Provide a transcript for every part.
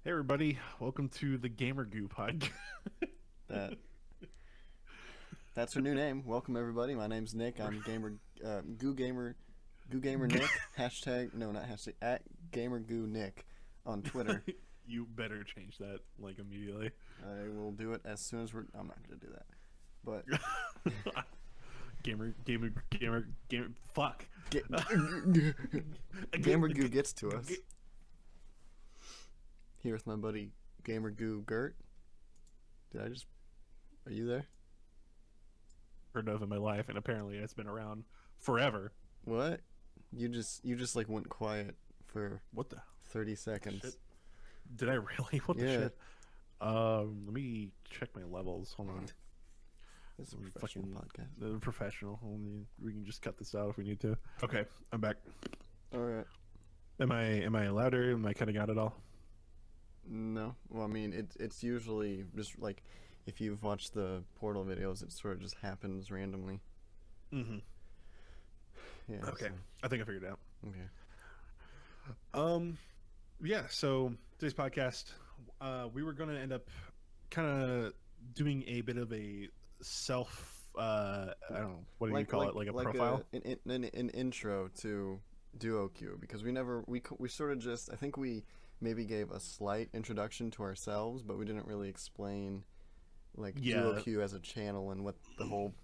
Hey everybody, welcome to the Gamer Goo podcast. That that's her new name. Welcome everybody. My name's Nick. I'm gamer goo gamer Nick. Hashtag no, not hashtag at gamer goo Nick on Twitter. You better change that like immediately. I will do it as soon as we're. I'm not gonna do that, but gamer. Fuck. Ga- gamer goo gets to us. Here with my buddy gamer goo Gert. Did I just? Are you there? Heard of in my life, and apparently it's been around forever. What? You just like went quiet for What the 30 seconds. shit? Did I really? What the Yeah. shit? Let me check my levels. Hold on. This is a I'm professional fucking podcast. professional. We can just cut this out if we need to. Okay, I'm back. All right. Am I louder? Am I cutting out at all? No. Well, I mean, it's usually just like if you've watched the Portal videos, it sort of just happens randomly. Mm-hmm. Yeah. Okay, I think I figured it out. Okay. Yeah, so today's podcast, we were going to end up kind of doing a bit of a self, I don't know, what do you call it, like a profile? An intro to DuoQ, because we sort of just, I think we maybe gave a slight introduction to ourselves, but we didn't really explain like Yeah. DuoQ as a channel and what the whole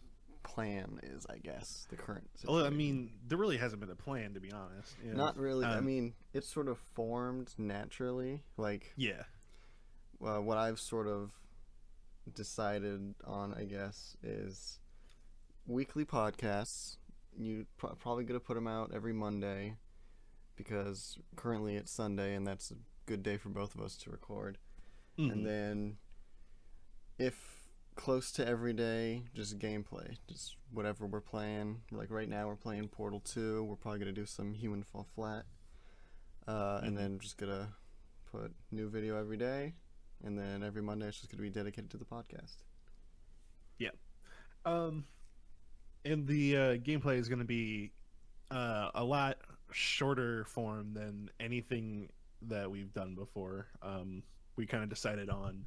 plan is, I guess, the current Well, I situation. mean, there really hasn't been a plan, to be honest. You know? Not really. I Um, mean, it sort of formed naturally. Like, Yeah. what I've sort of decided on, I guess, is weekly podcasts. You probably gonna put them out every Monday because currently it's Sunday, and that's a good day for both of us to record. Mhm. And then, if close to every day, just gameplay, just whatever we're playing. Like right now, we're playing Portal 2. We're probably gonna do some Human Fall Flat, and then just gonna put new video every day, and then every Monday it's just gonna be dedicated to the podcast. Um, and the gameplay is going to be a lot shorter form than anything that we've done before. We kind of decided on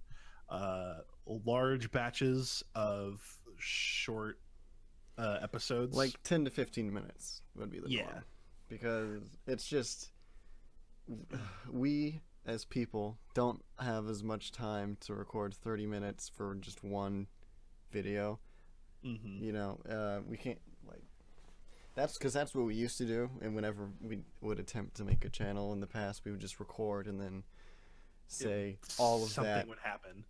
large batches of short episodes. Like 10 to 15 minutes would be the Yeah. norm, because it's just we as people don't have as much time to record 30 minutes for just one video. Mm-hmm. You know, we can't, like, that's because that's what we used to do, and whenever we would attempt to make a channel in the past, we would just record and then say all of something that. would happen.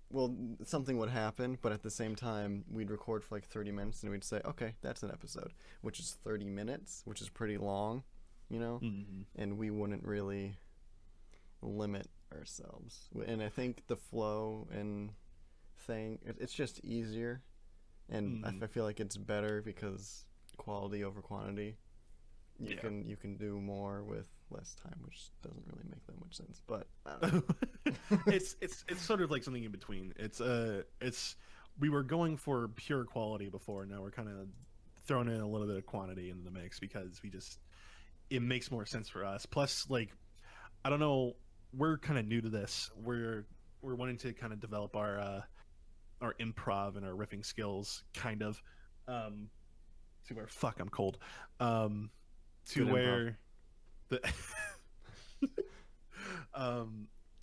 Well, something would happen, but at the same time, we'd record for like 30 minutes, and we'd say, okay, that's an episode, which is 30 minutes, which is pretty long, you know? Mm-hmm. And we wouldn't really limit ourselves. And I think the flow and thing, it's just easier, and Mhm. I feel like it's better because quality over quantity. You Yeah. can do more with less time, which doesn't really make that much sense. But I don't know. it's sort of like something in between. It's we were going for pure quality before. Now we're kind of throwing in a little bit of quantity into the mix because it makes more sense for us. Plus, like, I don't know, we're kind of new to this. We're wanting to kind of develop our improv and our riffing skills, kind of, to where fuck I'm cold, to Good improv. where the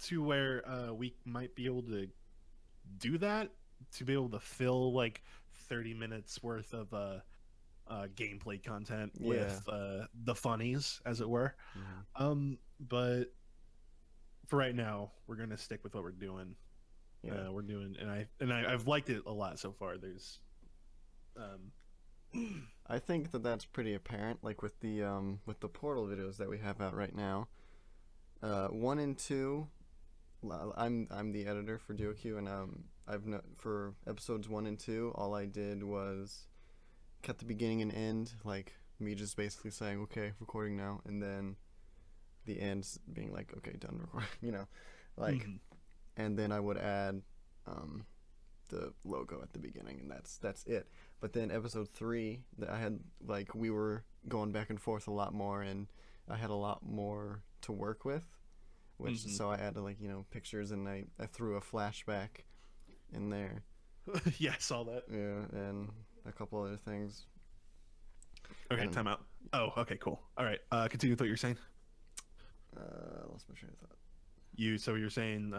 to where we might be able to do that, to be able to fill like 30 minutes worth of gameplay content with the funnies, as it were. Mhm. But for right now, we're gonna stick with what we're doing. Yeah. We're doing, and I've liked it a lot so far. There's I think that that's pretty apparent, like with the Portal videos that we have out right now. 1 and 2, I'm the editor for DuoQ, and for episodes 1 and 2, all I did was cut the beginning and end, like me just basically saying, okay, recording now, and then the end being like, okay, done recording, you know, like, Mhm. and then I would add the logo at the beginning, and that's it. But then episode 3, that I had, like, we were going back and forth a lot more, and I had a lot more to work with which so I added like pictures, and I threw a flashback in there. Yeah, I saw that. Yeah, and a couple other things. Okay, time out. Oh, okay, cool. All right, continue with what you're saying. Lost my train of thought. You're saying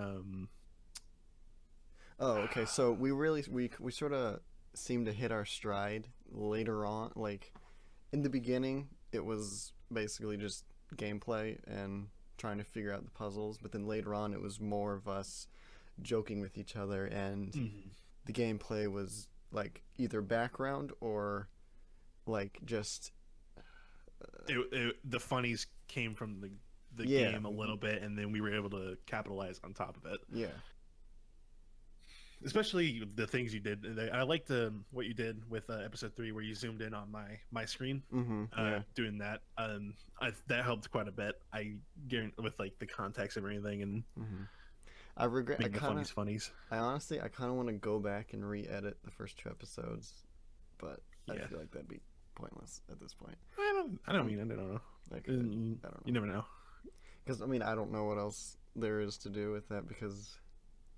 Oh, okay. So we sort of seemed to hit our stride later on. Like in the beginning, it was basically just gameplay and trying to figure out the puzzles. But then later on, it was more of us joking with each other, and the gameplay was like either background or like just the funnies came from the game a little bit, and then we were able to capitalize on top of it. Yeah. Especially the things you did. I liked what you did with episode 3, where you zoomed in on my screen, doing that. That helped quite a bit. I guarantee, with like the context of everything, and I regret. the funnies. I honestly, I kind of want to go back and re-edit the first 2 episodes, but I feel like that'd be pointless at this point. I don't know. Like, I don't know. You never know. Because I mean, I don't know what else there is to do with that, because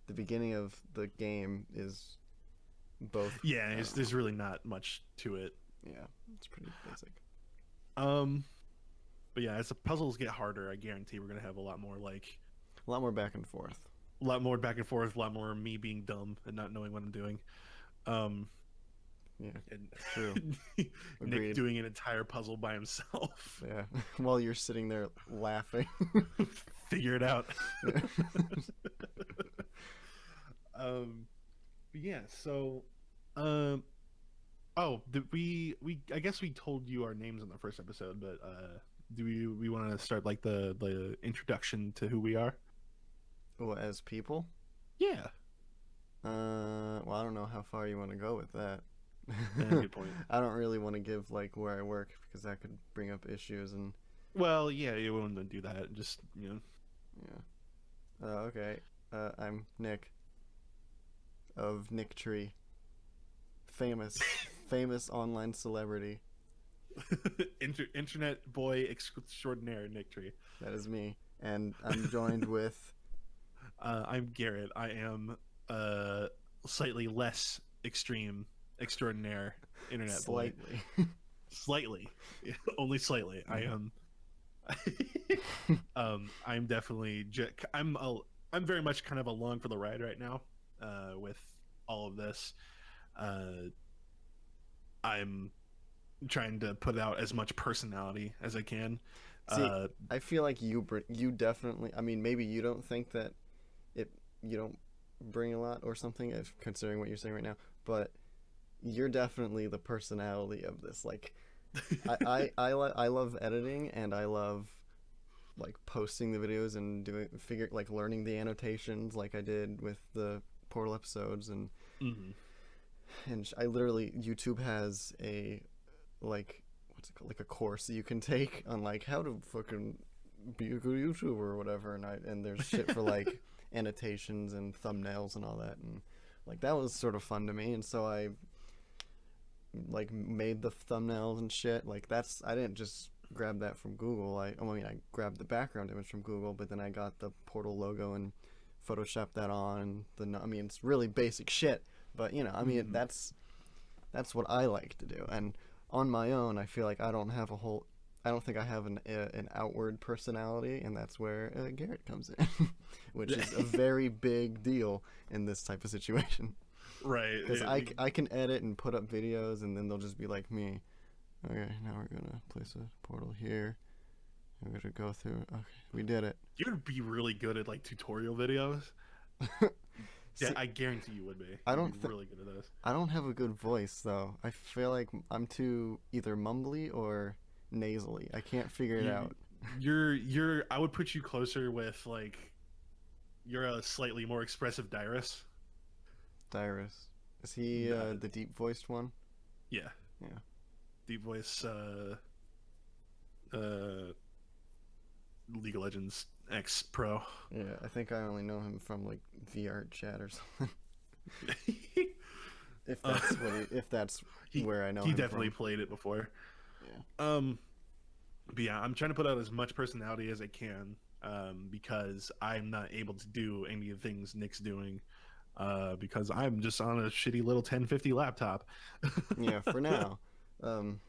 the beginning of the game is both. Yeah, there's really not much to it. Yeah, it's pretty basic. But yeah, as the puzzles get harder, I guarantee we're gonna have a lot more back and forth. A lot more back and forth. A lot more me being dumb and not knowing what I'm doing. Yeah, and true. Nick doing an entire puzzle by himself. Yeah, while you're sitting there laughing. Figure it out. Yeah. Yeah. So, we I guess we told you our names in the first episode, but do we want to start like the introduction to who we are? Well, as people. Yeah. Well, I don't know how far you want to go with that. Good point. I don't really want to give like where I work, because that could bring up issues. And well, yeah, you wouldn't do that. Just Yeah. Okay. I'm Nick of Nick Tree. Famous online celebrity. Internet boy extraordinaire, Nick Tree. That is me, and I'm joined with. I'm Garrett. I am slightly less extraordinaire internet boy. Slightly, only slightly. I am. I'm definitely. I'm very much kind of along for the ride right now, with all of this. I'm trying to put out as much personality as I can. See, I feel like you definitely. I mean, maybe you don't think that you don't bring a lot or something, if considering what you're saying right now, but you're definitely the personality of this. Like, I love editing, and I love like posting the videos and learning the annotations, like I did with the Portal episodes, and and I literally, YouTube has a like, what's it called, like a course that you can take on like how to fucking be a good YouTuber or whatever, and there's shit for like annotations and thumbnails and all that, and like that was sort of fun to me, and so I like made the thumbnails and shit. Like I didn't just grab that from Google. I grabbed the background image from Google, but then I got the Portal logo and photoshopped that on. It's really basic shit, but that's what I like to do. And on my own, I feel like I don't think I have an outward personality, and that's where Garrett comes in, which is a very big deal in this type of situation. Right. Because I can edit and put up videos, and then they'll just be like me. Okay, now we're gonna place a portal here. We're gonna go through. Okay, we did it. You'd be really good at like tutorial videos. Yeah, I guarantee you would be. Really good at those. I don't have a good voice though. I feel like I'm too either mumbly or nasally. I can't figure it out. I would put you closer with like, you're a slightly more expressive Dyrus. Dyrus. Is he the deep voiced one? Yeah. Yeah. Deep voice League of Legends X Pro. Yeah, I think I only know him from like VR chat or something. if that's where I know him. He definitely played it before. Yeah. But yeah, I'm trying to put out as much personality as I can. because I'm not able to do any of the things Nick's doing because I'm just on a shitty little 1050 laptop. Yeah, for now. Um,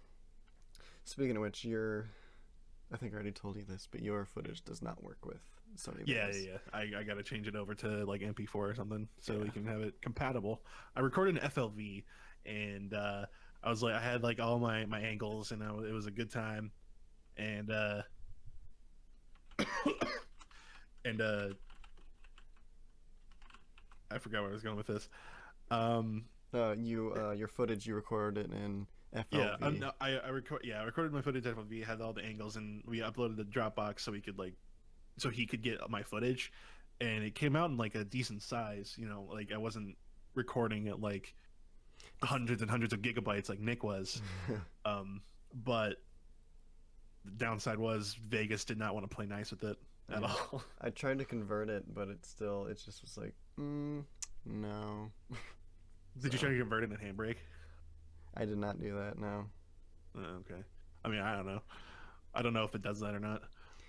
Speaking of which, I think I already told you this, but your footage does not work with Sony Yeah, Vegas. yeah, yeah. I got to change it over to like MP4 or something so we Yeah. can have it compatible. I recorded an FLV, and I was like, I had like all my angles, and it was a good time. And and I forgot where I was going with this. Um, Your footage you recorded it in yeah, FLV. no, I record. Yeah, I recorded my footage FLV, had all the angles, and we uploaded the Dropbox so we could like so he could get my footage, and it came out in like a decent size. You know, like I wasn't recording at like hundreds and hundreds of gigabytes like Nick was. Um, but the downside was Vegas did not want to play nice with it at Yeah. all. I tried to convert it, but it just was like, no. Did you try So to convert it in Handbrake? I did not do that. No. Okay. I mean, I don't know. I don't know if it does that or not.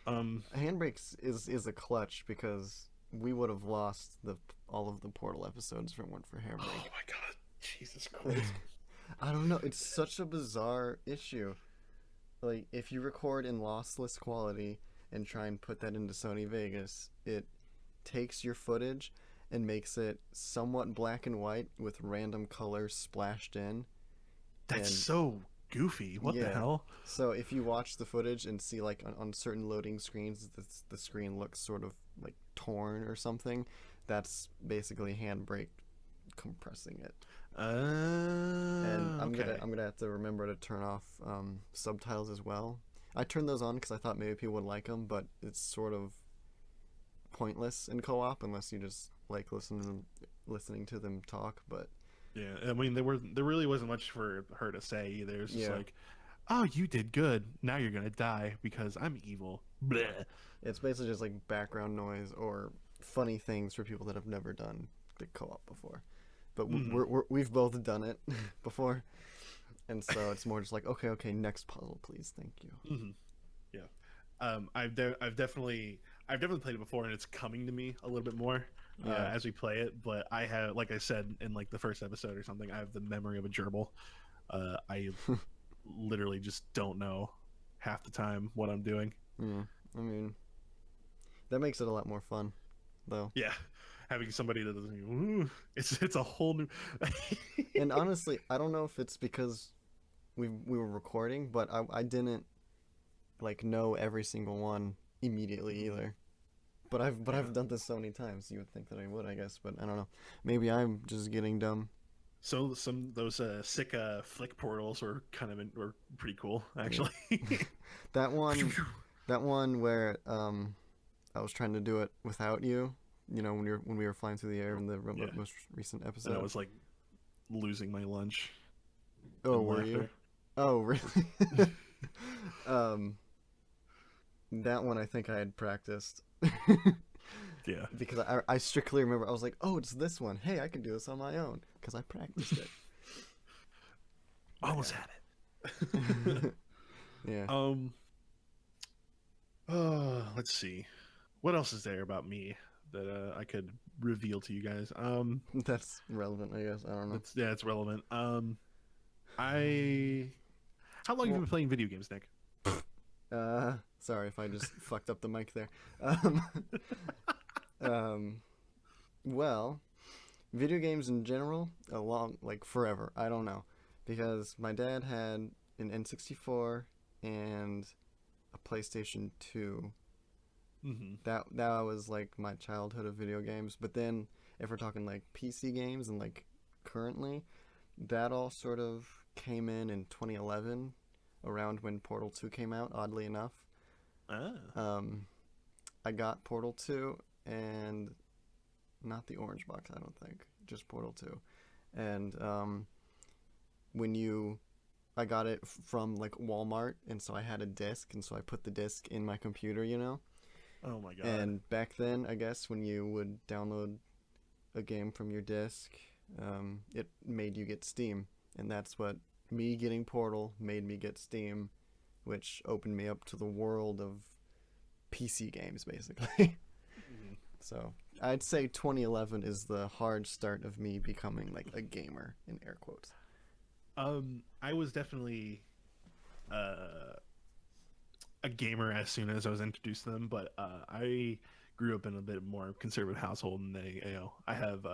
Handbrakes is a clutch because we would have lost the all of the Portal episodes if it weren't for Oh Handbrake. my god, Jesus Christ! I don't know. It's such a bizarre issue. Like, if you record in lossless quality and try and put that into Sony Vegas, it takes your footage and makes it somewhat black and white with random colors splashed in. That's And so goofy. What the yeah. hell? So if you watch the footage and see, like, on certain loading screens, the screen looks sort of like torn or something, that's basically Handbrake compressing it. And Okay. I'm gonna have to remember to turn off subtitles as well. I turned those on because I thought maybe people would like them, but it's sort of pointless in co-op unless you just like listening to them talk. But Yeah, I mean, there really wasn't much for her to say either. It's just yeah, like, oh, you did good. Now you're gonna die because I'm evil. Bleh. it's basically just like background noise or funny things for people that have never done the co-op before. But Hmm. we've both done it before, and so it's more just like, okay, next puzzle, please, thank you. Hmm. Yeah. I've definitely played it before, and it's coming to me a little bit more Yeah. as we play it. But I have, like I said in like the first episode or something, I have the memory of a gerbil. I literally just don't know half the time what I'm doing. Yeah. I mean, that makes it a lot more fun, though. Yeah, having somebody that doesn't. Ooh, it's a whole new. And honestly, I don't know if it's because we were recording, but I didn't like know every single one immediately either. I've Yeah. done this so many times. You would think that I would, I guess, but I don't know. Maybe I'm just getting dumb. So some those sick flick portals were pretty cool Yeah. actually. that one that one where I was trying to do it without you. You know, when we were flying through the air in the Yeah, most recent and I episode. was like losing my lunch Oh, in were you? laughter. Oh, really? um, that one I think I had practiced. Yeah, Because I strictly remember I was like, oh, it's this one. Hey, I can do this on my own because I practiced it. But almost had it. yeah, yeah. um. Let's see. What else is there about me that I could reveal to you guys? That's relevant, I guess. I don't know. It's yeah, it's relevant. I. How long have you Well, been playing video games, Nick? sorry if I just fucked up the mic there. Um, um, well, video games in general, a long like forever. I don't know, because my dad had an N64 and a PlayStation 2. Mm-hmm. That was like my childhood of video games. But then if we're talking like PC games and like currently, that all sort of came in 2011, around when Portal 2 came out. Oddly enough, Ah. um, I got Portal 2 and not the orange box. I don't think just Portal 2, and when you I got it from like Walmart, and so I had a disc, and so I put the disc in my computer, you know. Oh my god. And back then, I guess when you would download a game from your disc, it made you get Steam, and that's what me getting Portal made me get Steam, which opened me up to the world of PC games basically. Mhm. So I'd say 2011 is the hard start of me becoming like a gamer in air quotes. I was definitely uh, a gamer as soon as I was introduced to them, but I grew up in a bit more conservative household, and I have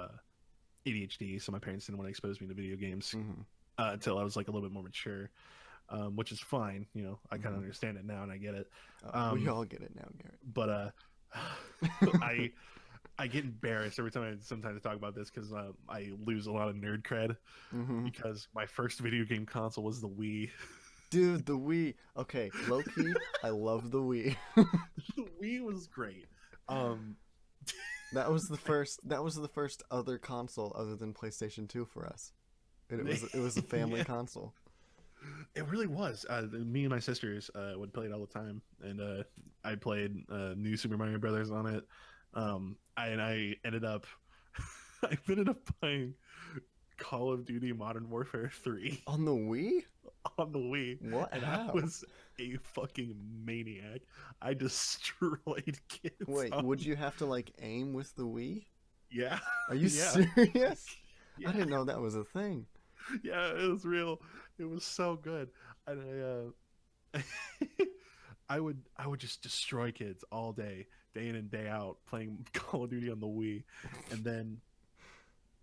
ADHD, so my parents didn't want to expose me to video games Hmm. until I was like a little bit more mature, which is fine. I kind of Hmm. understand it now, and I get it. We Um, all get it now, but Garrett. I I get embarrassed every time I sometimes talk about this because I lose a lot of nerd cred Hmm. because my first video game console was the Wii. Dude, the Wii. Okay, low key, I love the Wii. The Wii was great. Um, That was the first. That was the first other console other than PlayStation 2 for us, and it was a family yeah, console. it really was. Me and my sisters would play it all the time, and I played New Super Mario Brothers on it. I ended up, I ended up playing Call of Duty Modern Warfare 3 On the Wii? on the Wii, What? and I How? was a fucking maniac. I destroyed kids. Wait, would you have to like aim with the Wii? Yeah, Are you yeah, serious? I yeah, didn't know that was a thing. yeah. It was real. It was so good, and I would just destroy kids all day in and day out, playing Call of Duty on the Wii, and then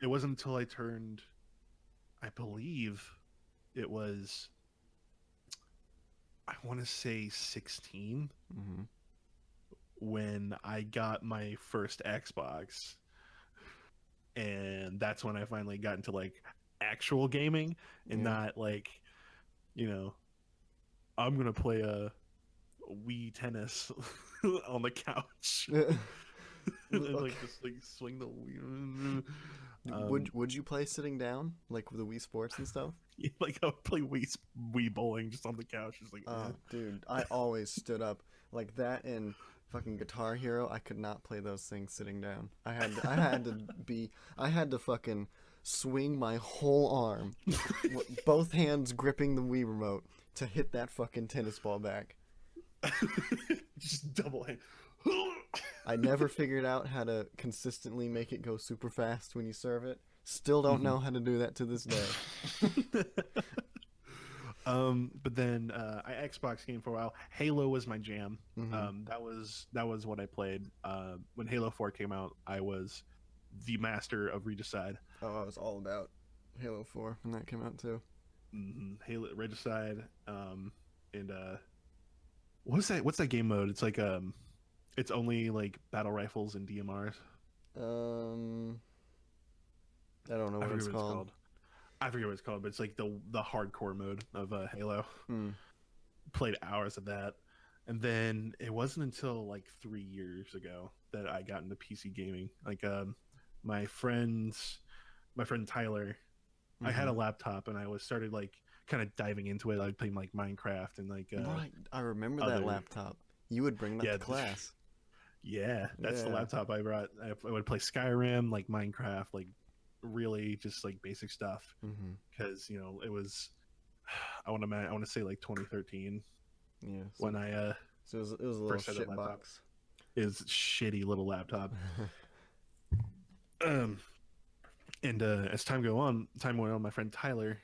it wasn't until I turned, I believe, it was, I want to say 16 Hmm. when I got my first Xbox, and that's when I finally got into like actual gaming and Yeah. not like, you know, I'm gonna play a Wii tennis on the couch and Okay. like just like swing the Wii. Would you play sitting down like with the Wii Sports and stuff? Like I would play Wii bowling just on the couch, just like Dude, I always stood up like that in fucking Guitar Hero. I could not play those things sitting down. I had to fucking swing my whole arm, both hands gripping the Wii remote to hit that fucking tennis ball back. just double hand. I never figured out how to consistently make it go super fast when you serve it. Still don't Mhm. know how to do that to this day. But then I Xbox game for a while. Halo was my jam. Hmm. That was what I played. When Halo 4 came out, I was the master of Regicide. Oh, I was all about Halo 4 when that came out too. Halo Regicide. And what's that game mode? It's like it's only like battle rifles and DMRs. Um, I don't know I what forget it's what it's called. called. I forget what it's called, but it's like the hardcore mode of Halo. Hmm. Played hours of that, and then it wasn't until like 3 years ago that I got into PC gaming. Like my friends, my friend Tyler, I had a Hmm. laptop and I was started like kind of diving into it. I played like Minecraft and like Right, I remember that other laptop. You would bring that yeah to class. yeah, that's the Yeah. laptop I brought. I would play Skyrim, like Minecraft, like really just like basic stuff Hmm. because it was I want to say like 2013 Yeah. when So, I so it was a little first had that shit laptop. box. His shitty little laptop. Um, and time went on, my friend Tyler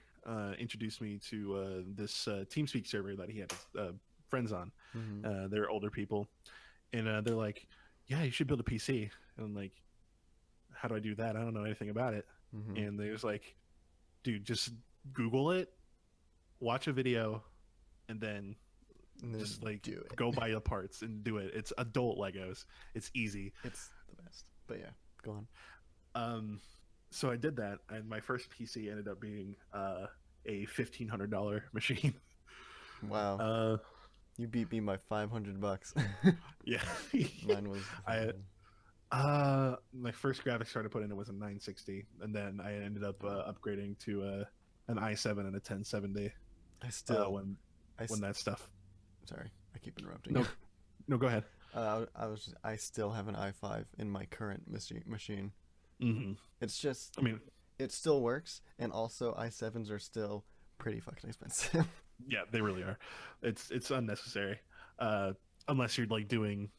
introduced me to this TeamSpeak server that he had friends on. Hmm. They're older people, and they're like, "Yeah, you should build a PC." And I'm like, "How do I do that? I don't know anything about it." Hmm. And they was like, "Dude, just Google it, watch a video, and then And then just like do it. go buy the parts and do it. It's adult Legos. It's easy." It's the best. But yeah, go on. Um, so I did that, and my first PC ended up being a $1,500 machine. Wow, Uh, you beat me by $500. yeah, Mine was. I my first graphics card I put in it was a 960, and then I ended up upgrading to an i7 and a 1070 I still. when I when that stuff. Sorry, I keep interrupting you. No, no, go ahead. I still have an i5 in my current machine. Hmm. It's just I mean, it still works, and also i7s are still pretty fucking expensive. yeah, they really are. It's unnecessary. Uh, unless you're like doing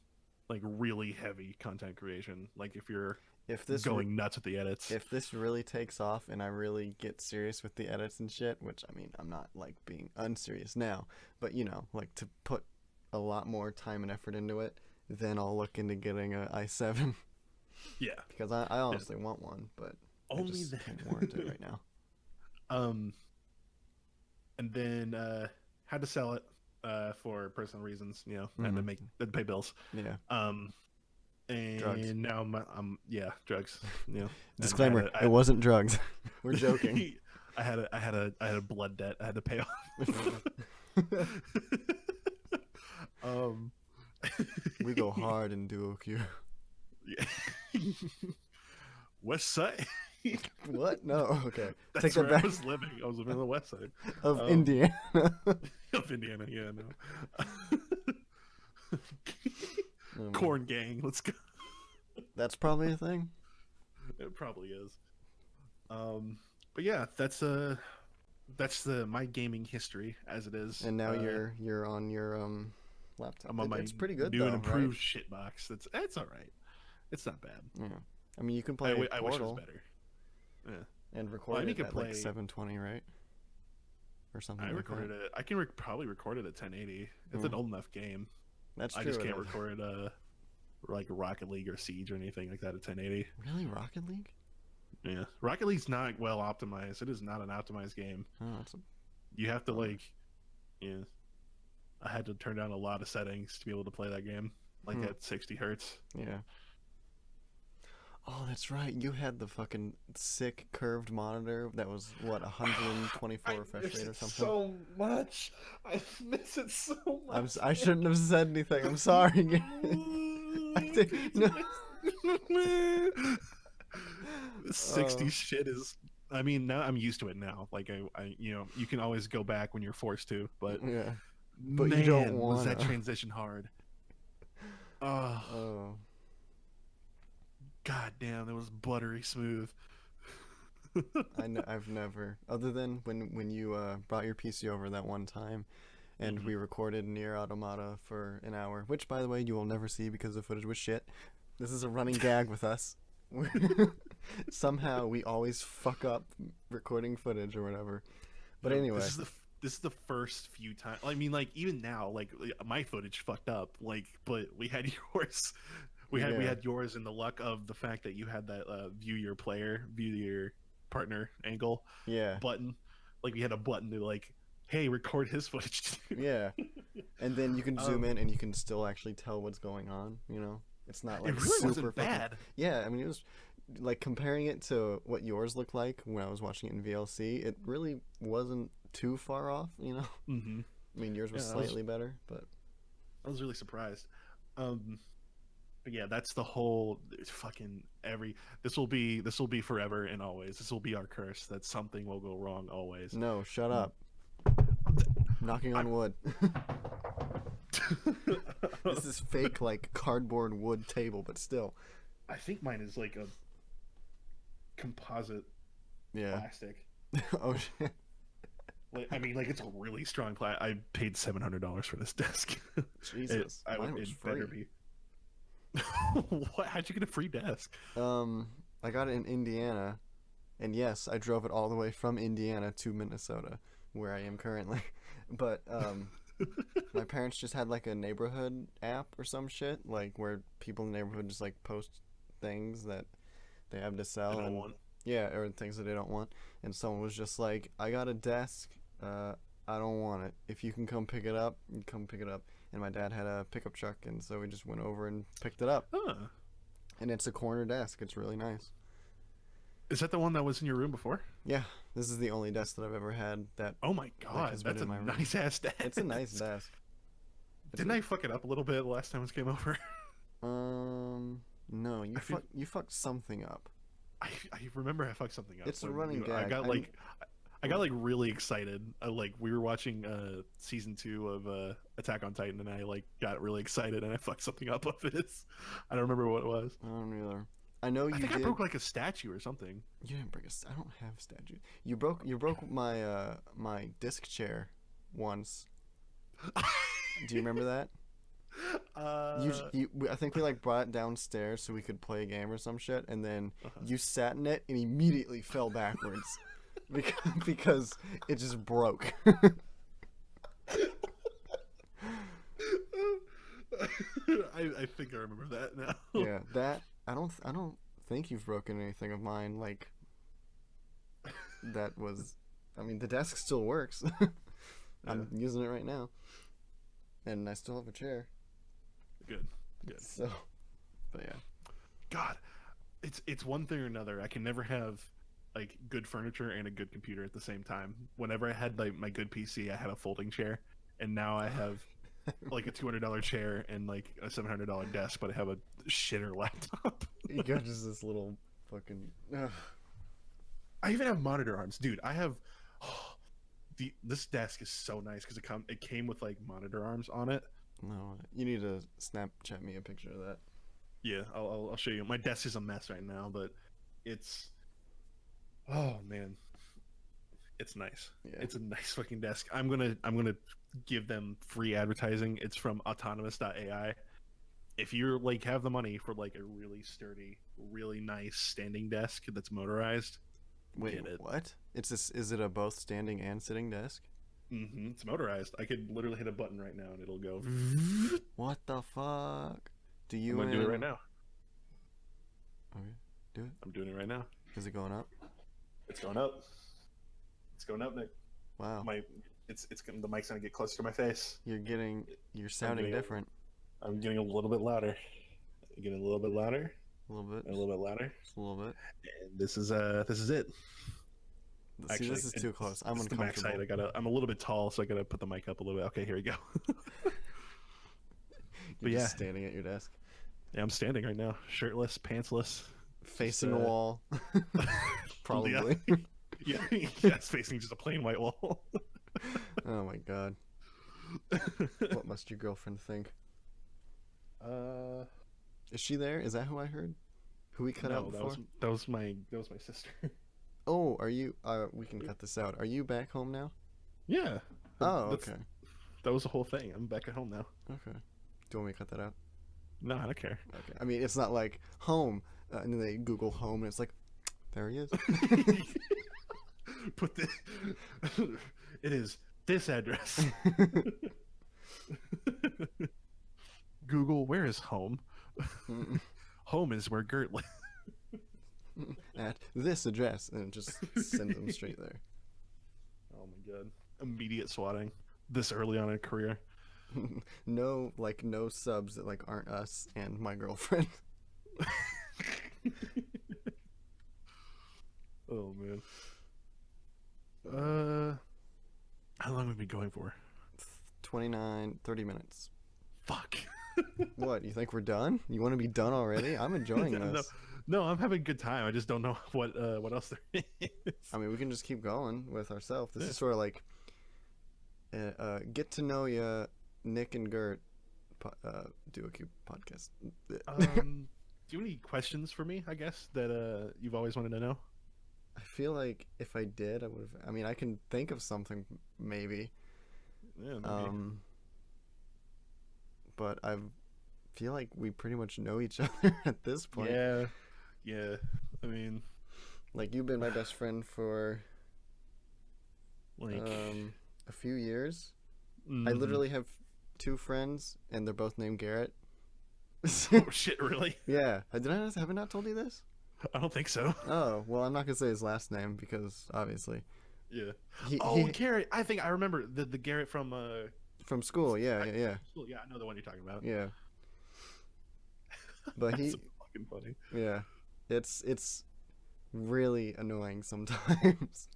like really heavy content creation, like if you're If this going nuts with the edits. if this really takes off and I really get serious with the edits and shit, which I mean, I'm not like being unserious now, but you know, like to put a lot more time and effort into it, then I'll look into getting a i7 Yeah, because I honestly want one, but I only just then. can't warrant it right now. And then had to sell it for personal reasons. You know, had to pay bills. Yeah. And Drugs. now I'm yeah, drugs. You know, Disclaimer: it wasn't drugs. We're joking. I had a blood debt I had to pay off. We go hard in Duo Q. Yeah. West Side. What? No. Okay. That's Take that where back. I was living. I was living on the west side Of Indiana. of Indiana. Yeah, no. Um, Corn gang. Let's go. That's probably a thing. It probably is. But yeah, that's my gaming history as it is. And now you're on your laptop. I'm on my It's pretty good new though, and improved right? shitbox. It's all right. It's not bad. Yeah. I mean, you can play I wish it was Portal better. Yeah. and record Well, I mean, it you at can like play- 720, right? Or something I like recorded that. it. I can probably record it at 1080. It's an old enough game. That's true. I just can't it is. record like Rocket League or Siege or anything like that at 1080. Really, Rocket League? Yeah, Rocket League's not well optimized. It is not an optimized game. Oh, that's a... You have to like, yeah. I had to turn down a lot of settings to be able to play that game, like at 60 hertz. Yeah. Oh, that's right. You had the fucking sick curved monitor that was what 124 refresh rate or something. So much. I miss it so much. I shouldn't have said anything. I'm sorry. I think, no. 60 shit is. I mean, now I'm used to it now. Like I you can always go back when you're forced to, but Yeah. But man, you don't was that wanna. transition hard? Oh, Oh. god damn, that was buttery smooth. I've never, other than when you brought your PC over that one time, and we recorded Near Automata for an hour, which by the way you will never see because the footage was shit. This is a running gag with us. Somehow we always fuck up recording footage or whatever. But anyway, this is the first few times. I mean, like even now, like my footage fucked up. Like, but we had yours. We had yours in the luck of the fact that you had that view your partner angle yeah, button. Like we had a button to like, hey, record his footage. yeah, and then you can zoom in and you can still actually tell what's going on. You know, it's not like it really super wasn't fucking- bad. Yeah, I mean it was like comparing it to what yours looked like when I was watching it in VLC. It really wasn't too far off. You know, Mm-hmm. I mean yours was Yeah, slightly better, but I was really surprised. But yeah, that's the whole fucking this will be forever and always. This will be our curse that something will go wrong always. no, shut up. Knocking on wood. This is fake, like cardboard wood table, but still. I think mine is like a composite Yeah. plastic. Oh shit. Like, I mean, like it's a really strong plastic. I paid $700 for this desk. Jesus. Mine was better free. be. What? How'd you get a free desk? I got it in Indiana, and yes, I drove it all the way from Indiana to Minnesota, where I am currently. But my parents just had like a neighborhood app or some shit, like where people in the neighborhood just like post things that they have to sell I don't and want. yeah, or things that they don't want. And someone was just like, "I got a desk. I don't want it. If you can come pick it up, you come pick it up." And my dad had a pickup truck, and so we just went over and picked it up. Huh. And it's a corner desk. It's really nice. Is that the one that was in your room before? Yeah, this is the only desk that I've ever had that. Oh my god, has been that's a in my room. nice ass desk. It's a nice desk. Didn't I fuck it up a little bit last time it came over? No, you I feel- fucked something up. I remember I fucked something up. It's a when running I gag. got like really excited. Like we were watching season 2 of Attack on Titan, and I like got really excited, and I fucked something up of this. I don't remember what it was. I don't either. I know you I think did. I broke like a statue or something. You didn't break a. I don't have a statue. You broke my my disc chair once. Do you remember that? I think we like brought it downstairs so we could play a game or some shit, and then uh-huh. you sat in it and immediately fell backwards because it just broke. I think I remember that now. Yeah, that I don't think you've broken anything of mine. Like that was, I mean, the desk still works. I'm using it right now, and I still have a chair. Good, good. So, but yeah. God, it's one thing or another. I can never have like good furniture and a good computer at the same time. Whenever I had like my good PC, I had a folding chair, and now I have like a $200 chair and like a $700 desk, but I have a shitter laptop. You got just this little fucking. Ugh. I even have monitor arms, dude. I have this desk is so nice because it came with like monitor arms on it. No, you need to Snapchat me a picture of that. Yeah, I'll show you. My desk is a mess right now, but it's oh man, it's nice. Yeah. It's a nice fucking desk. I'm gonna give them free advertising. It's from autonomous.ai. If you're like have the money for like a really sturdy, really nice standing desk that's motorized, Wait, get it. what? It's this. Is it a both standing and sitting desk? It's motorized. I could literally hit a button right now and it'll go. What the fuck? Do you? I'm gonna do it right now. Okay, do it. I'm doing it right now. Is it going up? It's going up. It's going up, Nick. Wow. The mic's gonna get closer to my face. You're sounding getting different. I'm getting a little bit louder. Getting a little bit louder. A little bit. A little bit louder. Just a little bit. And this is it. See, Actually, this is too close. I'm it's the max uncomfortable. height. I'm a little bit tall, so I gotta put the mic up a little bit. Okay, here we go. You're yeah. just standing at your desk, Yeah, I'm standing right now, shirtless, pantsless, facing a wall. Probably. Yeah, it's facing just a plain white wall. Oh my god. What must your girlfriend think? Is she there? Is that who I heard? Who we cut no, out before? that was my sister. Oh, are you? We can cut this out. Are you back home now? Yeah. Oh, okay. That was the whole thing. I'm back at home now. Okay. Do you want me to cut that out? No, I don't care. Okay. I mean, it's not like home, and then they Google home, and it's like, there he is. Put the. It is this address. Google, where is home? Home is where Gert lives. At this address, and it just sends them straight there. Oh my god. Immediate swatting. This early on in a career. No subs that like aren't us and my girlfriend. Oh man. How long have we been going for? 30 minutes. Fuck. What, you think we're done? You want to be done already? I'm enjoying this. No, I'm having a good time. I just don't know what else there is. I mean, we can just keep going with ourselves. This is sort of like get to know ya, Nick and Gert do a cube podcast. Do you have any questions for me, I guess, that you've always wanted to know? I feel like if I did, I would have. I mean, I can think of something maybe. Yeah, maybe. But I feel like we pretty much know each other at this point. Yeah. I mean, like you've been my best friend for like a few years. I literally have 2 friends, and they're both named Garrett. Oh shit! Really? Yeah. Have I not told you this? I don't think so. Oh well, I'm not gonna say his last name because obviously. Yeah. He, Garrett. I think I remember the Garrett from from school. Yeah. School. Yeah, I know the one you're talking about. Yeah. But That's fucking funny. Yeah, it's really annoying sometimes.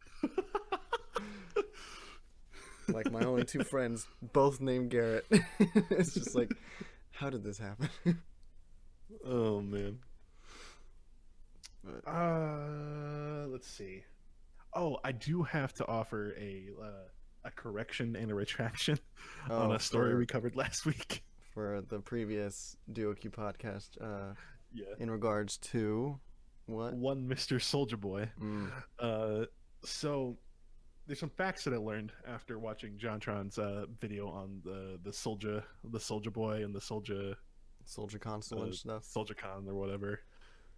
Like my only 2 friends, both named Garrett. It's just like, how did this happen? Oh man. Let's see. Oh, I do have to offer a correction and a retraction on a story we covered last week. For the previous DuoQ podcast, yeah. In regards to what? One Mr. Soldier Boy. Mm. So there's some facts that I learned after watching JonTron's video on the Soldier Boy and the Soldier console and stuff. Soldier Con or whatever.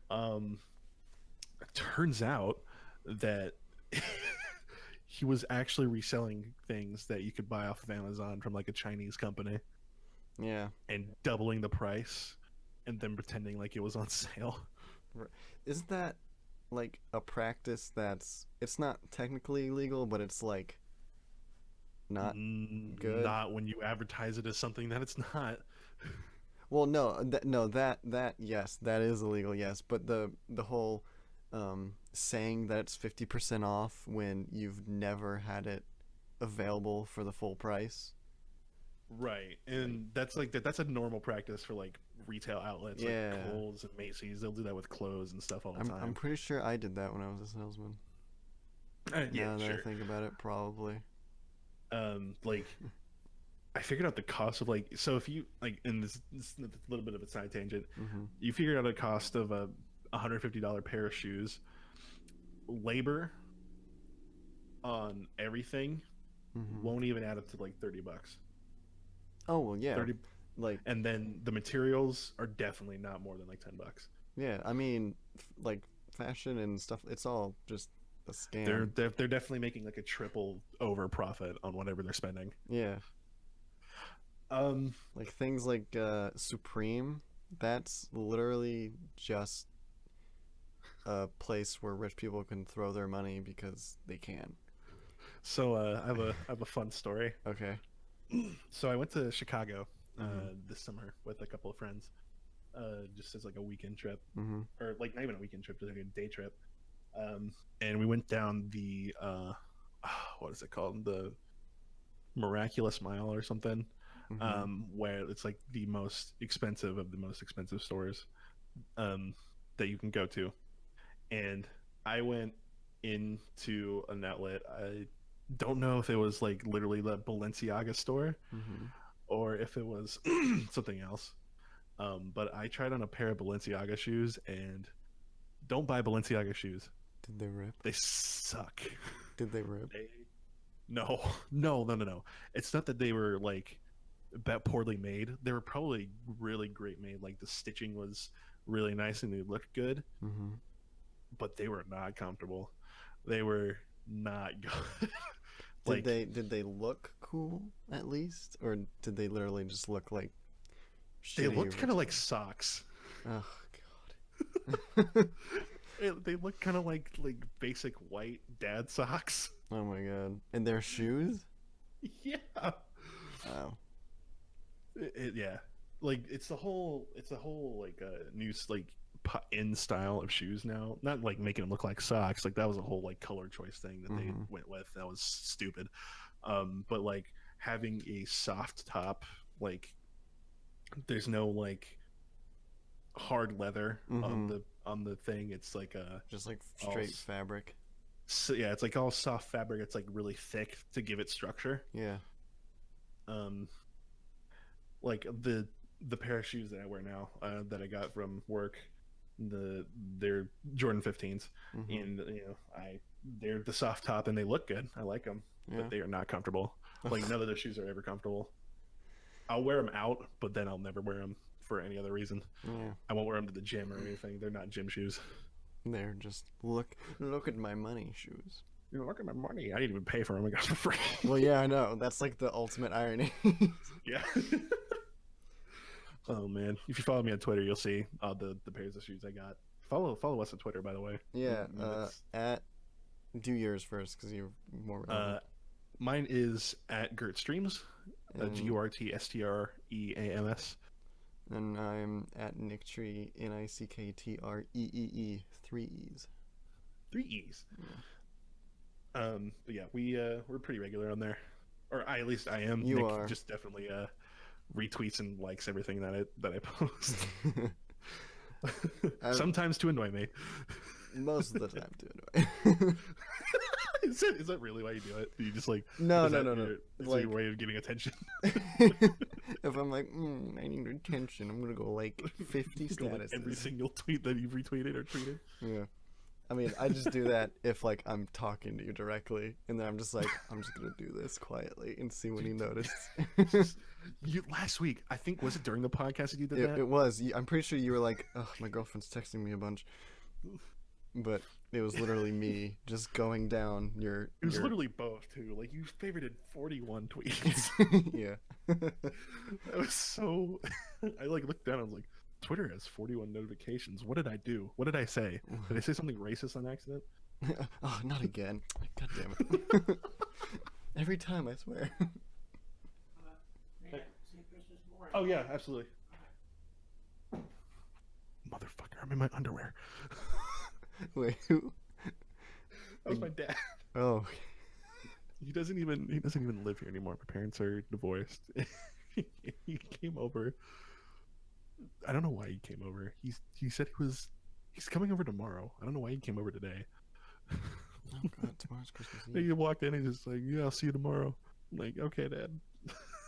Um, it turns out that he was actually reselling things that you could buy off of Amazon from like a Chinese company Yeah. and doubling the price and then pretending like it was on sale. Isn't that like a practice that's it's not technically illegal, but it's like not good? Not when you advertise it as something that it's not. Well, no, that yes, that is illegal, yes, but the whole saying that it's 50% off when you've never had it available for the full price. Right, and that's a normal practice for like retail outlets Yeah. like Kohl's and Macy's. They'll do that with clothes and stuff all the I'm time. pretty sure I did that when I was a salesman. Yeah, Now that sure. I think about it, probably. Like I figured out the cost of like so if you like and this is a little bit of a side tangent. Hmm. You figured out a cost of a $150 pair of shoes, labor on everything Hmm. won't even add up to like $30. Oh well, yeah. 30, Like and then the materials are definitely not more than like $10. yeah, I mean, like fashion and stuff. It's all just a scam. They're definitely making like a triple over profit on whatever they're spending. Yeah, Um, like things like Supreme. That's literally just a place where rich people can throw their money because they can. so I have a fun story. Okay. So I went to Chicago Mhm. this summer with a couple of friends, just as like a weekend trip, Hmm. or like not even a weekend trip, just like a day trip. And we went down the what is it called, the Miraculous Mile or something, Hmm. where it's like the most expensive of the most expensive stores that you can go to. And I went into an outlet. I don't know if it was like literally the Balenciaga store Hmm. or if it was something else. But I tried on a pair of Balenciaga shoes, and don't buy Balenciaga shoes. Did they rip? They suck. Did they rip? They, no, no. It's not that they were like that poorly made. They were probably really great made. Like the stitching was really nice and they looked good, Hmm. but they were not comfortable. They were not good. Did like they look cool at least, or did they literally just look like they shitty? looked kind of like socks. Oh god. They look kind of like basic white dad socks. Oh my god. And their shoes? Yeah. Wow. Yeah. Like it's the whole like new like in style of shoes now. Not like making them look like socks. Like that was a whole like color choice thing that they Mhm. went with. That was stupid. But like having a soft top, like there's no like hard leather Mhm. on the thing. It's like a Just like all straight fabric. so yeah, it's like all soft fabric. It's like really thick to give it structure. Yeah. Um, like the pair of shoes that I wear now, that I got from work, they're Jordan 15s, Mhm. and they're the soft top and they look good. I like them, Yeah. but they are not comfortable. Like none of their shoes are ever comfortable. I'll wear them out, but then I'll never wear them for any other reason. Yeah. I won't wear them to the gym or anything. They're not gym shoes. They're just look at my money shoes. You know, look at my money. I didn't even pay for them. I got them for free. Well, yeah, I know. That's like the ultimate irony. Yeah. Oh man, if you follow me on Twitter, you'll see the pairs of shoes I got. Follow us on Twitter, by the way. Yeah. It's, At do yours first because you're more relevant. mine is at Gert Streams, And- GURTSTREAMS. And I'm at Nicktree, NICKTREEE, 3 E's. 3 E's. But yeah, we're pretty regular on there, or at least I am. You Nick are. just definitely retweets and likes everything that I post. Sometimes to annoy me. Most of the time, too. Anyway. Is that really why you do it? Do you just like No. is Like- your way of getting attention? If I'm like, I need attention, I'm gonna go like 50 Go like statuses. every single tweet that you've retweeted or tweeted. Yeah. I mean, I just do that if like I'm talking to you directly, and then I'm just like, I'm just gonna do this quietly and see when you notice. You last week, I think, was it during the podcast that you did It, that? it was. I'm pretty sure you were like, oh, my girlfriend's texting me a bunch, but it was literally me just going down your It was your. literally both too. Like you favorited 41 tweets. Yeah. That was so. I like looked down. I was like, Twitter has 41 notifications. What did I do? What did I say? Did I say something racist on accident? Oh, not again! God damn it! Every time, I swear. Oh yeah, absolutely. Motherfucker, I'm in my underwear. Wait, who? That was my dad. Oh, He doesn't even live here anymore. My parents are divorced. He came over. I don't know why he came over. He said he's coming over tomorrow. I don't know why he came over today. oh God! Tomorrow's Christmas He Eve. walked in and he's just like, yeah, I'll see you tomorrow. I'm like, okay, Dad.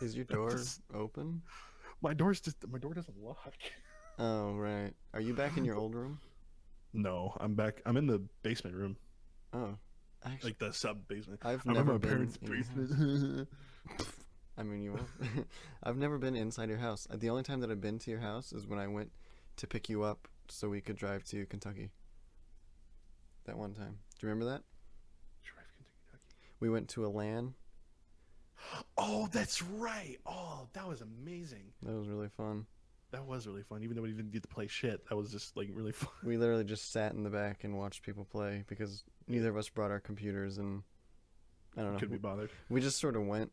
Is your door open? My door doesn't lock. Oh right. Are you back in your old room? No, I'm back. I'm in the basement room, Oh, actually, like the sub basement. I've I'm in never my been parents' in your house. basement. I mean, you will. I've never been inside your house. The only time that I've been to your house is when I went to pick you up so we could drive to Kentucky. That one time. Do you remember that? Drive Kentucky. We went to a LAN. Oh, that's right. Oh, that was amazing. That was really fun. That was really fun. Even though we didn't get to play shit, that was just like really fun. We literally just sat in the back and watched people play because neither of us brought our computers, and I don't know. Couldn't be bothered. We just sort of went.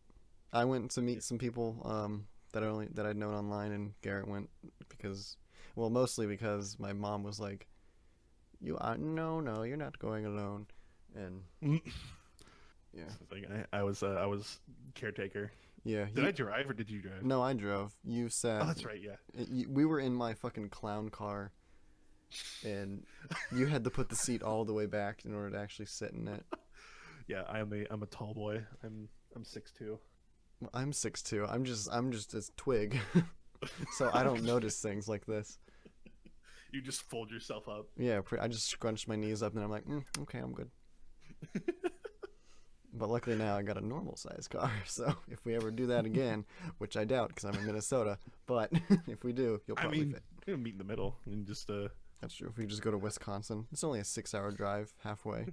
I went to meet some people that I'd known online, and Garrett went because, well, mostly because my mom was like, "You are no, you're not going alone," and yeah, Like I was caretaker. yeah. Did I drive or did you drive? No, I drove. You sat. Oh, that's right. Yeah. We were in my fucking clown car, and you had to put the seat all the way back in order to actually sit in it. Yeah. I'm a tall boy. I'm 6'2". Well, I'm 6'2". I'm just a twig, so I don't notice things like this. You just fold yourself up. Yeah, I just scrunched my knees up, and I'm like, okay, I'm good. But luckily now I got a normal size car, so if we ever do that again, which I doubt because I'm in Minnesota, but if we do, you'll probably fit. We'll meet in the middle and just That's true. If we just go to Wisconsin, it's only a 6-hour drive halfway.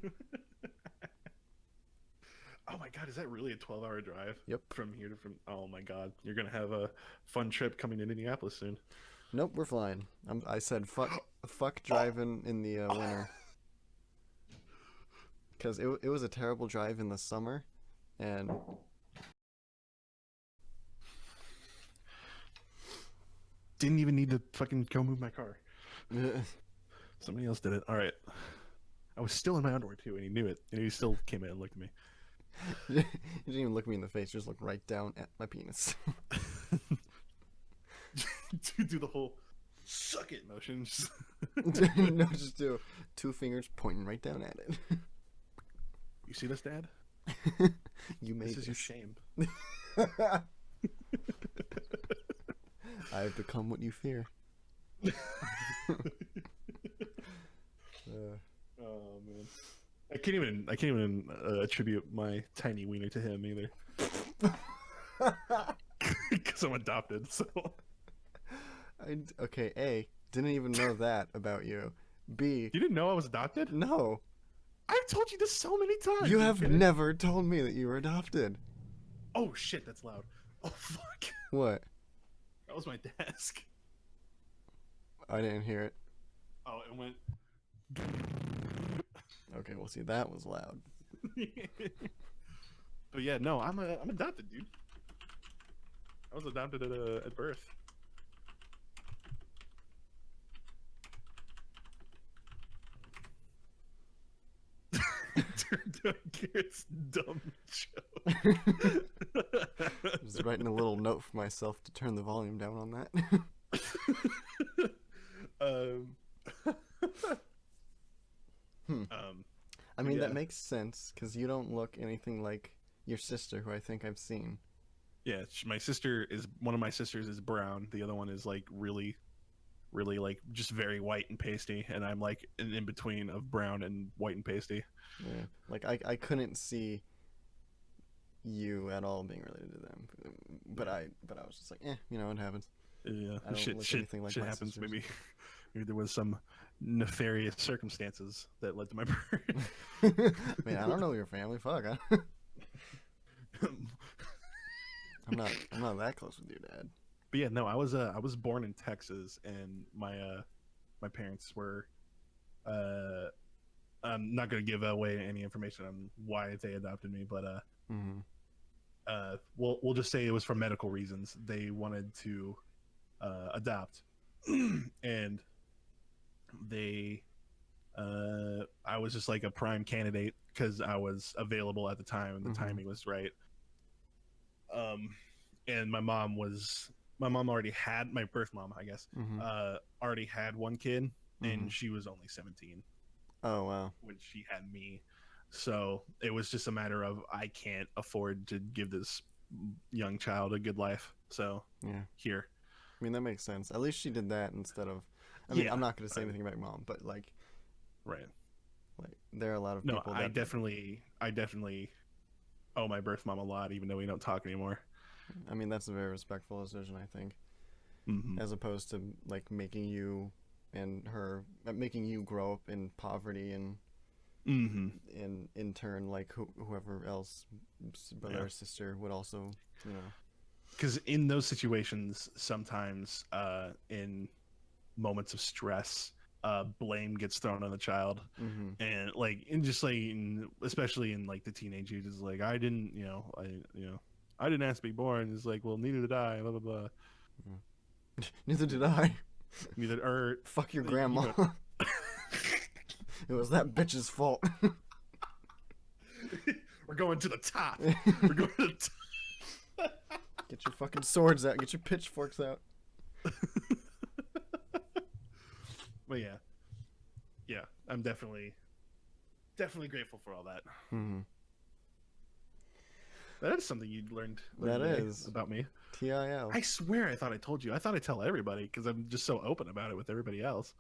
Oh my God, is that really a 12-hour drive? Yep. From here to from. Oh my God, you're gonna have a fun trip coming to Indianapolis soon. Nope, we're flying. I said fuck driving in the winter. Because it was a terrible drive in the summer, and Didn't even need to fucking go move my car. Somebody else did it. All right. I was still in my underwear too, and he knew it, and he still came in and looked at me. you didn't even look me in the face. You just looked right down at my penis. Do the whole suck it motion. No, just do 2 fingers pointing right down at it. You see this, Dad? You made This is your this. shame. I've become what you fear. Oh man, I can't even attribute my tiny wiener to him either, because I'm adopted. So Okay, A, didn't even know that about you. B, you didn't know I was adopted? no, I've told you this so many times. you Are have kidding? never told me that you were adopted. Oh shit, that's loud. Oh fuck, What? that was my desk. I didn't hear it. Oh, it went. Okay, well, see, that was loud. But yeah, no, I'm adopted, dude. I was adopted at birth. Garrett's dumb joke. Just writing a little note for myself to turn the volume down on that. I mean, yeah. that makes sense, because you don't look anything like your sister, who I think I've seen. Yeah, my sister is one of my sisters is brown. The other one is like really really like just very white and pasty, and I'm like in between of brown and white and pasty. Yeah. Like I couldn't see you at all being related to them, but I was just like, you know, it happens. Yeah, I don't look anything like shit my happens. sisters. Maybe there was some nefarious circumstances that led to my birth. Man, I don't know your family. Fuck. I'm not that close with your dad. But yeah, no, I was born in Texas, and my parents were. I'm not gonna give away any information on why they adopted me, but we'll just say it was for medical reasons. They wanted to adopt, and they I was just like a prime candidate because I was available at the time and the timing was right. And my mom already had, my birth mom, I guess, already had one kid, and she was only 17. Oh wow. When she had me, so it was just a matter of I can't afford to give this young child a good life. So yeah, here. I mean, that makes sense. At least she did that instead of. I mean, I'm not going to say anything about mom, but like, right. Like there are a lot of people. No, I definitely owe my birth mom a lot, even though we don't talk anymore. I mean, that's a very respectful decision, I think, as opposed to like making you and her making you grow up in poverty and in turn like whoever else, brother or sister, would also, you know. Because in those situations, sometimes in moments of stress, blame gets thrown on the child, and like, and just like, especially in like the teenage years, like I didn't ask to be born. It's like, well, neither did I. Blah blah blah. Neither did I. Neither, or fuck your grandma. It was that bitch's fault. We're going to the top. We're going to the top. Get your fucking swords out. Get your pitchforks out. But yeah, I'm definitely grateful for all that. That is something you learned that is about me. TIL. I swear I thought I told you. I thought I tell everybody because I'm just so open about it with everybody else.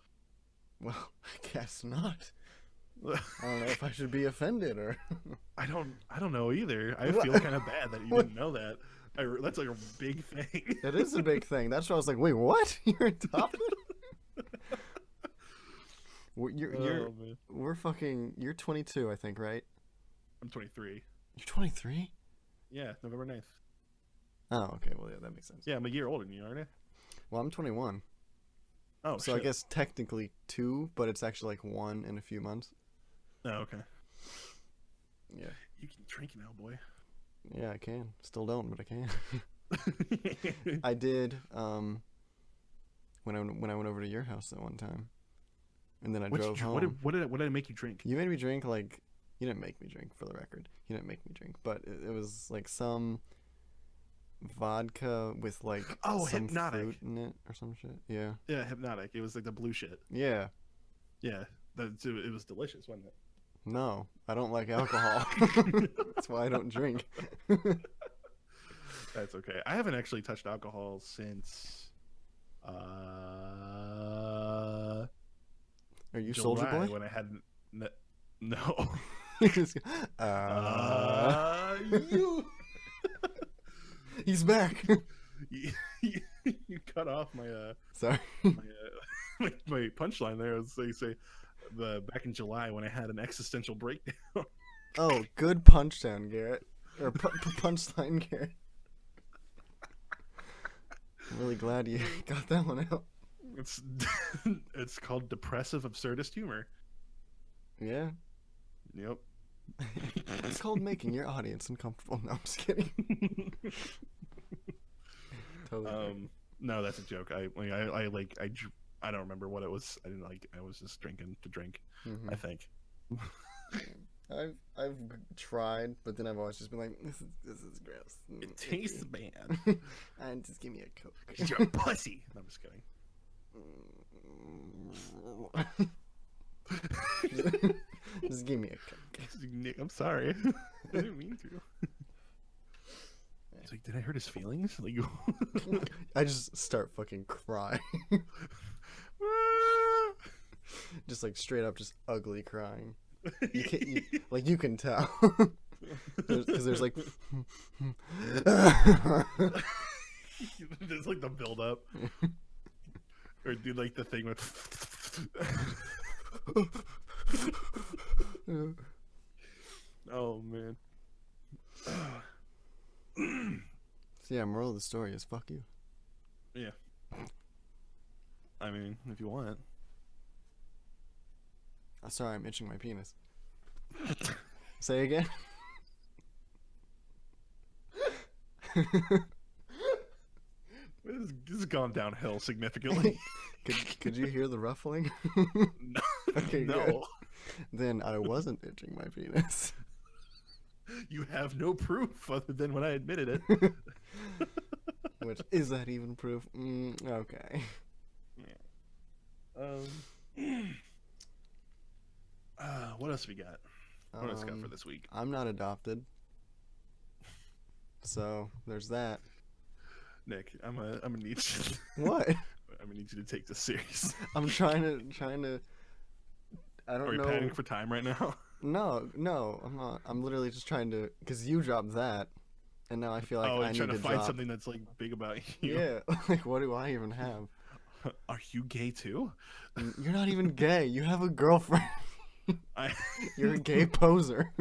Well, I guess not. I don't know if I should be offended or. I don't know either. I feel kind of bad that you didn't know that. That's like a big thing. It is a big thing. That's why I was like, wait, what? You're adopted? You're 22, I think, right? I'm 23. You're 23? Yeah, November 9th. Oh, okay. Well, yeah, that makes sense. Yeah, I'm a year older than you, aren't I? Well, I'm 21. Oh, so shit. I guess technically 2, but it's actually like 1 in a few months. Oh, okay. Yeah. You can drink now, boy. Yeah, I can. Still don't, but I can. I did when I went over to your house that one time. And then I drove home. What did I make you drink? You made me drink, like, you didn't make me drink, for the record. You didn't make me drink, but it was like some vodka with like some Hypnotic fruit in it or some shit. Yeah. Yeah, Hypnotic. It was like the blue shit. Yeah. Yeah. It was delicious, wasn't it? No, I don't like alcohol. That's why I don't drink. That's okay. I haven't actually touched alcohol since Are you July, Soldier Boy? when I had no. You. He's back. You cut off my sorry. My punchline there. Was they say back in July when I had an existential breakdown. Oh, good punchline, Garrett. Or punchline, Garrett. I'm really glad you got that one out. It's called depressive absurdist humor. Yeah. Yep. It's called making your audience uncomfortable. No, I'm just kidding. Totally. No, that's a joke. I don't remember what it was. I was just drinking to drink. I think. I've tried, but then I've always just been like, this is gross. It tastes bad. And just give me a Coke. You're a pussy. No, I'm just kidding. Just give me a Coke. Nick, I'm sorry. I didn't mean to. It's like, did I hurt his feelings? Like, I just start fucking crying. Just like straight up, just ugly crying. Like you can tell, because there's like, There's like the build up, or do like the thing with. Oh man. So yeah, moral of the story is fuck you. Yeah. I mean, if you want. Sorry, I'm itching my penis. Say again. This has gone downhill significantly. Could you hear the ruffling? No. Okay, No. good. Then I wasn't itching my penis. You have no proof other than when I admitted it. Which is that even proof? Okay. What else we got? What else we got for this week? I'm not adopted, so there's that. Nick, I'm gonna need you. What? I'm gonna need you to take this serious. I'm trying to. I don't Are you know. padding for time right now? No, I'm not. I'm literally just trying to, because you dropped that, and now I feel like you're I need trying to find drop. something that's like big about you. Yeah, like what do I even have? Are you gay too? You're not even gay. You have a girlfriend. You're a gay poser.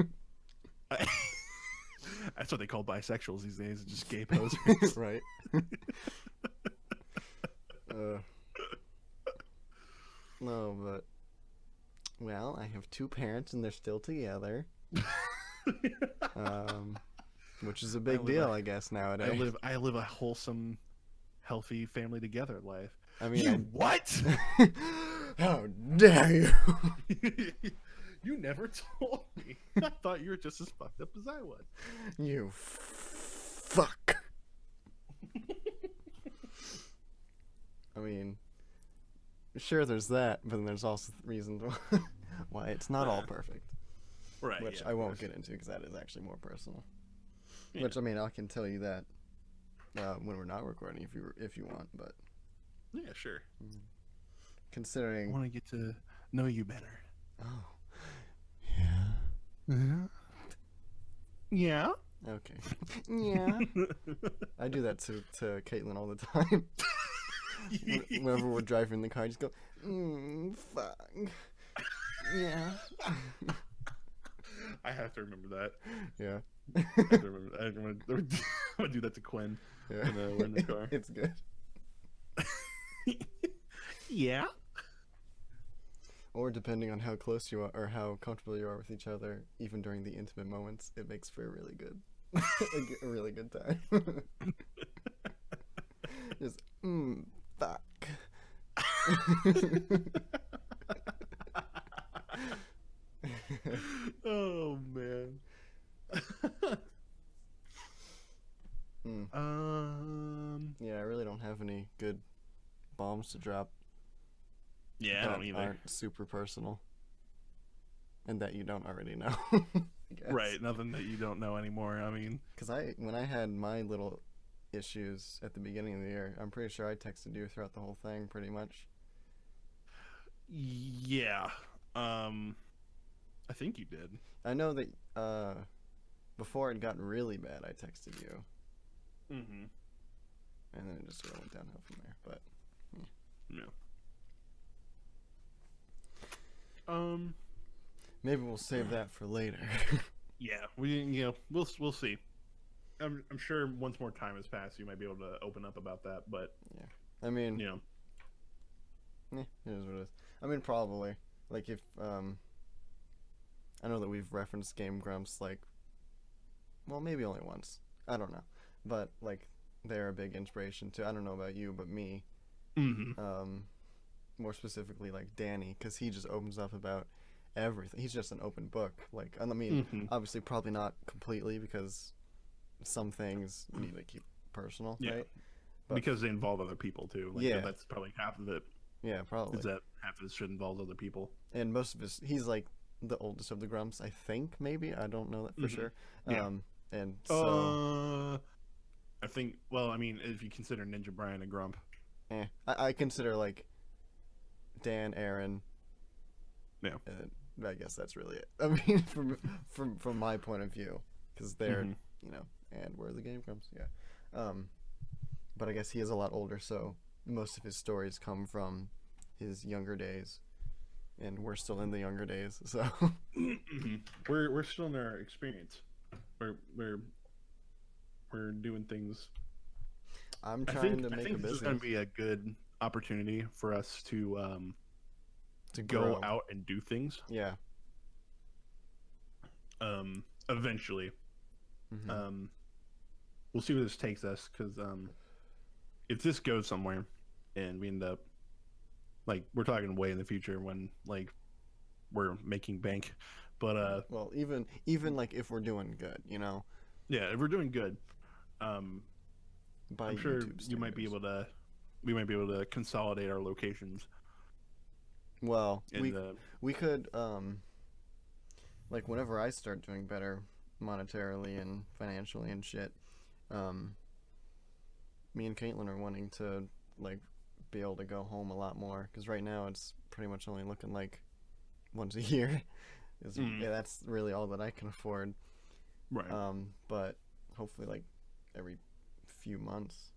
That's what they call bisexuals these days. Just gay posers. Right. No, but well, I have two parents and they're still together. Which is a big deal, I guess, nowadays. I live a wholesome, healthy family together life. I mean, what? How dare you? You never told me. I thought you were just as fucked up as I was. You fuck. I mean, sure, there's that, but then there's also reasons why it's not all perfect. Right. Which yeah, I won't get into because that is actually more personal. Yeah. Which, I mean, I can tell you that when we're not recording if you want, but Yeah, sure. considering. I want to get to know you better. Oh. Yeah. Yeah. Okay. Yeah. I do that to Caitlin all the time. Whenever we're driving in the car, I just go, fuck. Yeah. I have to remember that. Yeah. I have to remember that. I'm gonna do that to Quinn Yeah. when we're in the car. It's good. Yeah. Or depending on how close you are or how comfortable you are with each other, even during the intimate moments, it makes for a really good, a really good time. Just, fuck. Oh man. Yeah, I really don't have any good bombs to drop. Yeah, I that don't either. aren't super personal, and that you don't already know. I guess. Right, nothing that you don't know anymore. I mean, Because when I had my little issues at the beginning of the year, I'm pretty sure I texted you throughout the whole thing, pretty much. yeah. I think you did. I know that before it got really bad, I texted you, Mm-hmm. and then it just sort of went downhill from there. But Yeah. maybe we'll save that for later. Yeah. We'll see. I'm sure once more time has passed, you might be able to open up about that. But Yeah, I mean, you know, it is what it is. I mean, probably like if I know that we've referenced Game Grumps like, well, maybe only once. I don't know, but like they're a big inspiration too. I don't know about you, but me. mm-hmm. More specifically like Danny, because he just opens up about everything. He's just an open book. Like, I mean, Mm-hmm. obviously probably not completely, because some things you need to keep personal, Yeah. right? But, Because they involve other people too. Like, Yeah. that's probably half of it. yeah, probably. Is that half of it should involve other people? And most of he's like the oldest of the Grumps, I think. Maybe, I don't know that for Mhm. sure. Yeah. And so I think. Well, I mean, if you consider Ninja Brian a grump, I consider like Dan, Aaron, Yeah. I guess that's really it. I mean, from my point of view, because they're and where the game comes, but I guess he is a lot older, so most of his stories come from his younger days, and we're still in the younger days, so we're still in our experience. We're doing things. I'm trying to make I think a this business. is going to be a good opportunity for us to grow. go out and do things. Yeah. Eventually. Mm-hmm. We'll see where this takes us, because if this goes somewhere and we end up, like, we're talking way in the future when, like, we're making bank, but well, even like if we're doing good, yeah, if we're doing good, by I'm sure YouTube we might be able to consolidate our locations. Well, And, we could like whenever I start doing better monetarily and financially and shit, me and Caitlin are wanting to like be able to go home a lot more, because right now it's pretty much only looking like once a year. Yeah, that's really all that I can afford. right. But hopefully like every few months,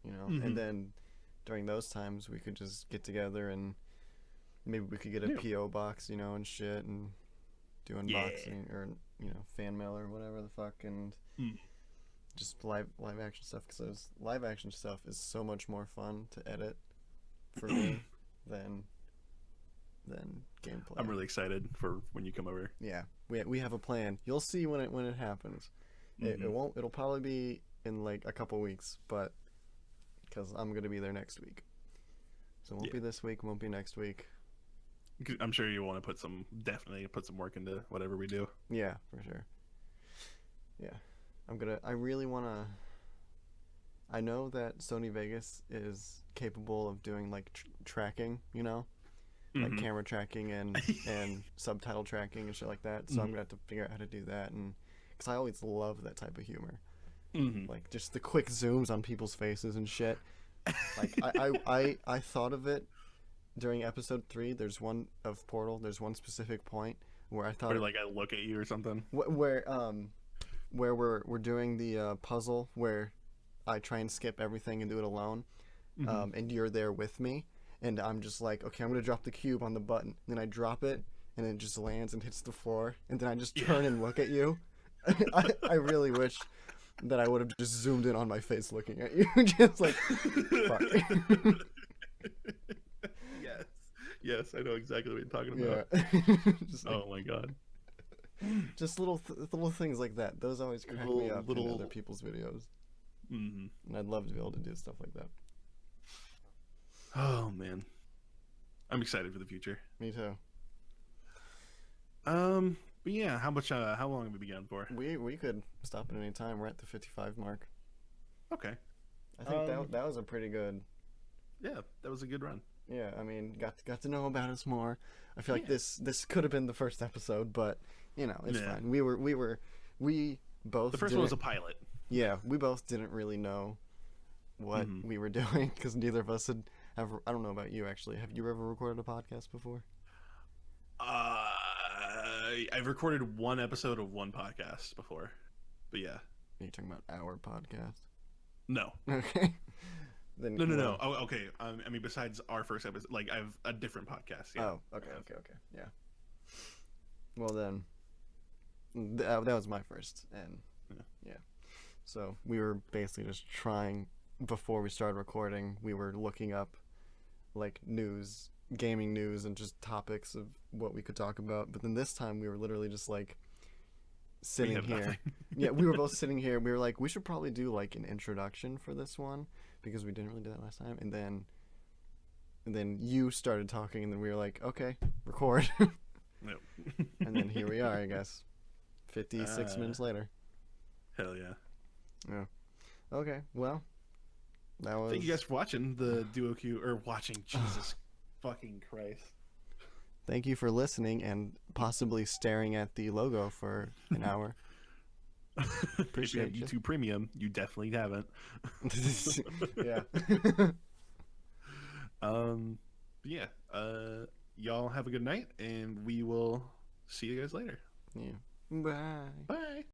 and then during those times we could just get together and maybe we could get a PO box, and shit, and do unboxing or fan mail or whatever the fuck, and just live action stuff, because live action stuff is so much more fun to edit for me than gameplay. I'm really excited for when you come over. Yeah, we have a plan. You'll see when it happens. It'll probably be in like a couple weeks, but because I'm gonna be there next week, so it won't be this week, won't be next week. I'm sure you want to definitely put some work into whatever we do. Yeah, for sure. Yeah, I really want to. I know that Sony Vegas is capable of doing like tracking, like camera tracking and subtitle tracking and shit like that. So I'm gonna have to figure out how to do that, and because I always love that type of humor, like just the quick zooms on people's faces and shit. Like I thought of it during episode 3. There's one of Portal. There's one specific point where I thought, where like I look at you or something. Where we're doing the puzzle where I try and skip everything and do it alone, and you're there with me, and I'm just like, okay, I'm gonna drop the cube on the button. And then I drop it, and it just lands and hits the floor, and then I just turn and look at you. I really wish that I would have just zoomed in on my face looking at you, just like, fuck. Yes, I know exactly what you're talking about. Yeah. Just like, oh my god. Just little things like that. Those always crack me up in other people's videos. And I'd love to be able to do stuff like that. Oh man, I'm excited for the future. Me too. But yeah, how long have we been for? We could stop at any time. We're at the 55 mark. Okay. I think that was a pretty good. Yeah, that was a good run. Yeah, I mean, got to know about us more. I feel like this could have been the first episode, but it's fine. We both. The first one was a pilot. Yeah, we both didn't really know what we were doing, because neither of us had ever. I don't know about you, actually. Have you ever recorded a podcast before? I've recorded one episode of one podcast before, but yeah. Are you talking about our podcast? No. Okay. Then No. Oh, okay. I mean, besides our first episode, like I have a different podcast. Yeah. Oh, okay. Yeah. Well then, that was my first, and yeah. So we were basically just trying, before we started recording, we were looking up like news, gaming news, and just topics of what we could talk about. But then this time we were literally just like sitting here. Yeah, we were both sitting here. We were like, we should probably do like an introduction for this one, because we didn't really do that last time. And then you started talking, and then we were like, okay, record. Nope. And then here we are, I guess, 56 minutes later. Hell yeah. Yeah. Okay. Well, that was. Thank you guys for watching the Duo Q, or watching. Jesus fucking Christ. Thank you for listening and possibly staring at the logo for an hour. Appreciate if you have YouTube Premium, you definitely haven't. Yeah. Yeah. y'all have a good night, and we will see you guys later. Yeah. Bye. Bye.